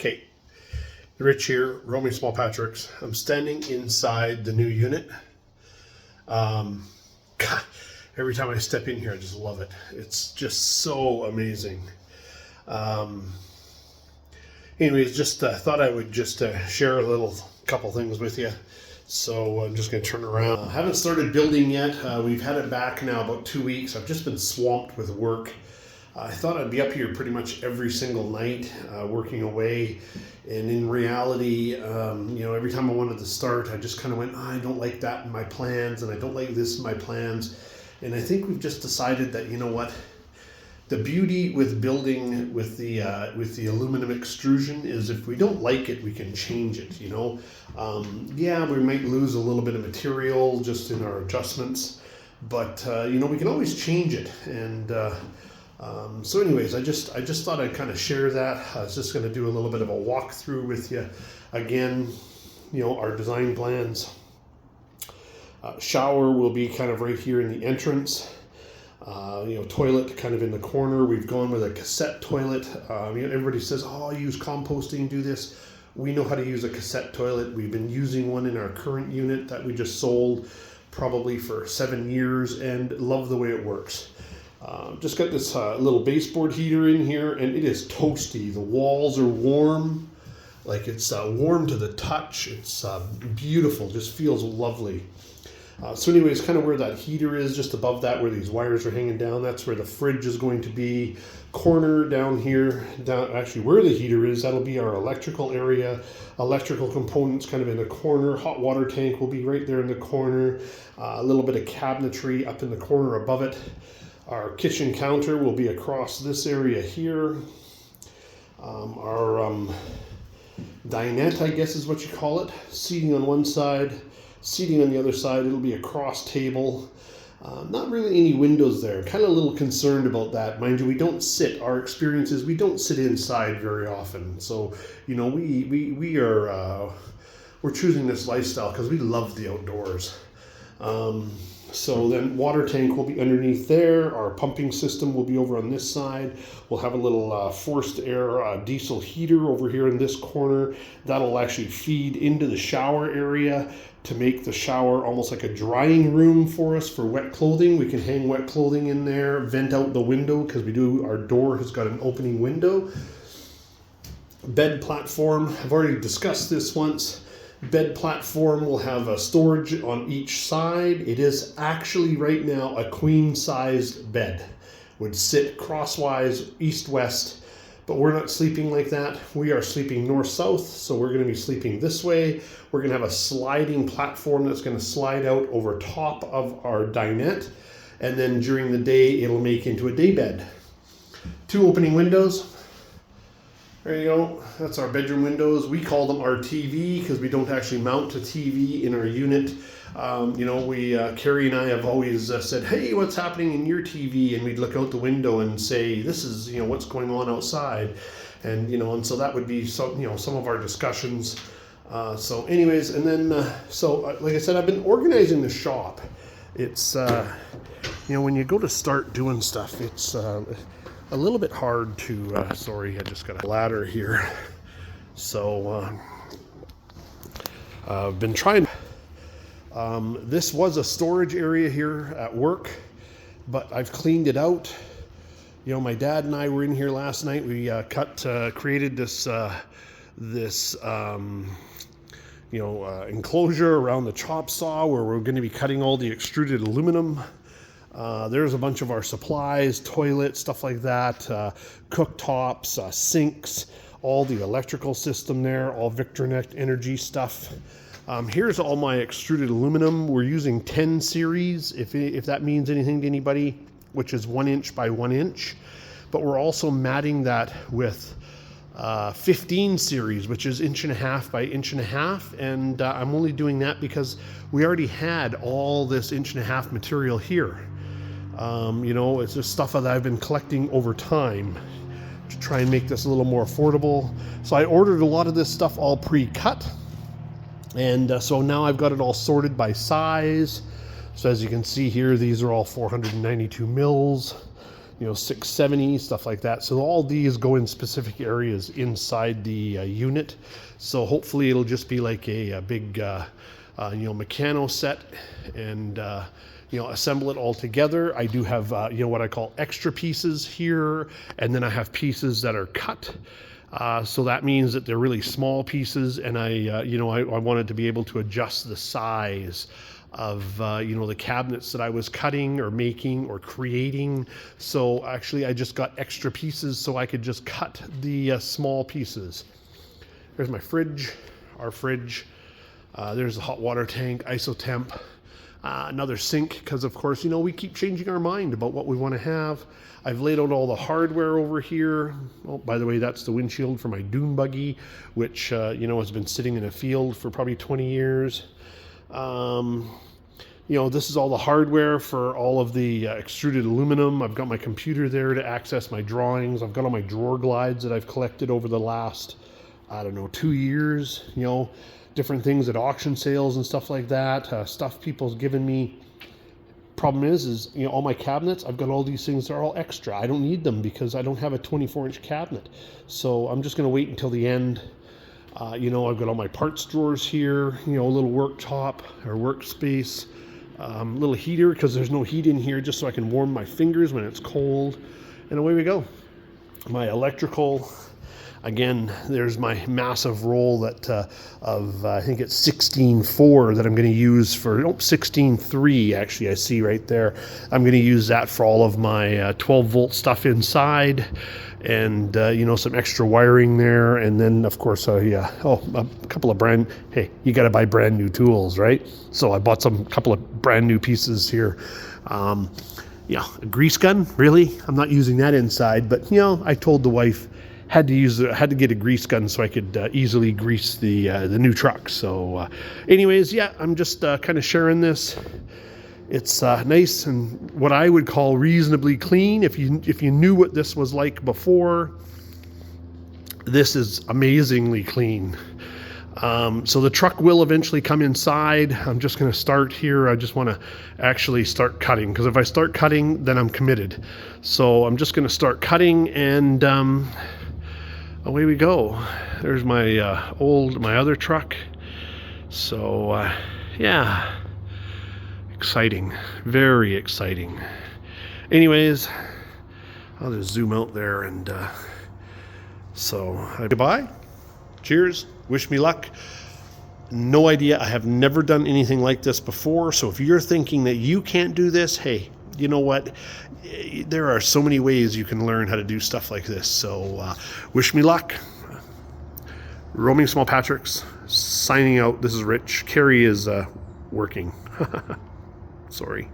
Okay, Rich here, Romy Small Patrick's. I'm standing inside the new unit. God, every time I step in here, I just love it. It's just so amazing. Anyways, just thought I would just share a couple things with you. So I'm just going to turn around. Haven't started building yet. We've had it back now about 2 weeks. I've just been swamped with work. I thought I'd be up here pretty much every single night working away, and in reality, every time I wanted to start, I just kind of went, I don't like that in my plans, and I don't like this in my plans. And I think we've just decided that, you know what, the beauty with building with the aluminum extrusion is if we don't like it, we can change it. Yeah, we might lose a little bit of material just in our adjustments, but we can always change it. And so anyways, I just thought I'd kind of share that. I was just going to do a little bit of a walkthrough with you. Again, our design plans. Shower will be kind of right here in the entrance. Toilet kind of in the corner. We've gone with a cassette toilet. Everybody says, oh, use composting, do this. We know how to use a cassette toilet. We've been using one in our current unit that we just sold probably for 7 years and love the way it works. Just got this little baseboard heater in here, and it is toasty. The walls are warm, like it's warm to the touch. It's beautiful, just feels lovely. So anyways, kind of where that heater is, just above that where these wires are hanging down, that's where the fridge is going to be. Corner down here, actually where the heater is, that'll be our electrical area. Electrical components kind of in the corner. Hot water tank will be right there in the corner. A little bit of cabinetry up in the corner above it. Our kitchen counter will be across this area here. Our dinette, I guess is what you call it. Seating on one side, seating on the other side. It'll be a cross table. Not really any windows there. Kind of a little concerned about that. Mind you, we don't sit. Our experience is we don't sit inside very often. So, we're choosing this lifestyle because we love the outdoors. So then water tank will be underneath there. Our pumping system will be over on this side. We'll have a little forced air diesel heater over here in this corner. That'll actually feed into the shower area to make the shower almost like a drying room for us for wet clothing. We can hang wet clothing in there, vent out the window because our door has got an opening window. Bed platform, I've already discussed this once. Bed platform will have a storage on each side. It is actually right now a queen-sized bed. Would sit crosswise east-west, but we're not sleeping like that. We are sleeping north-south, so we're going to be sleeping this way. We're going to have a sliding platform that's going to slide out over top of our dinette, and then during the day it'll make into a day bed. 2 opening windows. There you go. That's our bedroom windows. We call them our TV because we don't actually mount a TV in our unit. Carrie and I have always said, hey, what's happening in your TV? And we'd look out the window and say, this is, what's going on outside. And, and so that would be some of our discussions. So anyways, and then, like I said, I've been organizing the shop. It's, when you go to start doing stuff, it's, a little bit hard to, sorry, I just got a ladder here. So, I've been trying. This was a storage area here at work, but I've cleaned it out. My dad and I were in here last night. We created this enclosure around the chop saw where we're going to be cutting all the extruded aluminum. There's a bunch of our supplies, toilets, stuff like that, cooktops, sinks, all the electrical system there, all Victornet energy stuff. Here's all my extruded aluminum. We're using 10 series, if that means anything to anybody, which is 1 inch by 1 inch. But we're also matting that with 15 series, which is 1.5 inches by 1.5 inches. And I'm only doing that because we already had all this 1.5 inch material here. It's just stuff that I've been collecting over time to try and make this a little more affordable. So I ordered a lot of this stuff all pre-cut. And so now I've got it all sorted by size. So as you can see here, these are all 492 mils. 670, stuff like that. So all these go in specific areas inside the unit. So hopefully it'll just be like a big, mechano set, and assemble it all together. I do have, what I call extra pieces here, and then I have pieces that are cut. So that means that they're really small pieces, and I wanted to be able to adjust the size of the cabinets that I was cutting or making or creating. So actually I just got extra pieces so I could just cut the small pieces. There's my fridge, our fridge. There's the hot water tank, isotemp, another sink, because of course, we keep changing our mind about what we want to have. I've laid out all the hardware over here. Oh, by the way, that's the windshield for my dune buggy, which, has been sitting in a field for probably 20 years. This is all the hardware for all of the extruded aluminum. I've got my computer there to access my drawings. I've got all my drawer glides that I've collected over the last, 2 years, different things at auction sales and stuff like that, stuff people's given me. Problem is all my cabinets, I've got all these things that are all extra. I don't need them because I don't have a 24-inch cabinet. So I'm just going to wait until the end. I've got all my parts drawers here, a little worktop or workspace, little heater because there's no heat in here, just so I can warm my fingers when it's cold. And away we go. My electrical. Again, there's my massive roll that I think it's 16.4 that I'm going to use for, 16.3 actually, I see right there. I'm going to use that for all of my 12 volt stuff inside, and some extra wiring there, and then of course a couple of hey, you got to buy brand new tools, right? So I bought a couple of brand new pieces here. A grease gun, really? I'm not using that inside, but I told the wife had to get a grease gun so I could easily grease the new truck. So anyways, I'm just kind of sharing this. It's nice and what I would call reasonably clean. If you knew what this was like before, this is amazingly clean. So the truck will eventually come inside. I'm just going to start here. I just want to actually start cutting, because if I start cutting, then I'm committed. So I'm just going to start cutting, and away we go. There's my other truck. So exciting, very exciting. Anyways, I'll just zoom out there, and goodbye, cheers, wish me luck. No idea, I have never done anything like this before, so if you're thinking that you can't do this, hey, you know what, there are so many ways you can learn how to do stuff like this. So wish me luck. Roaming Small Patrick's signing out. This is Rich. Carrie is working. Sorry.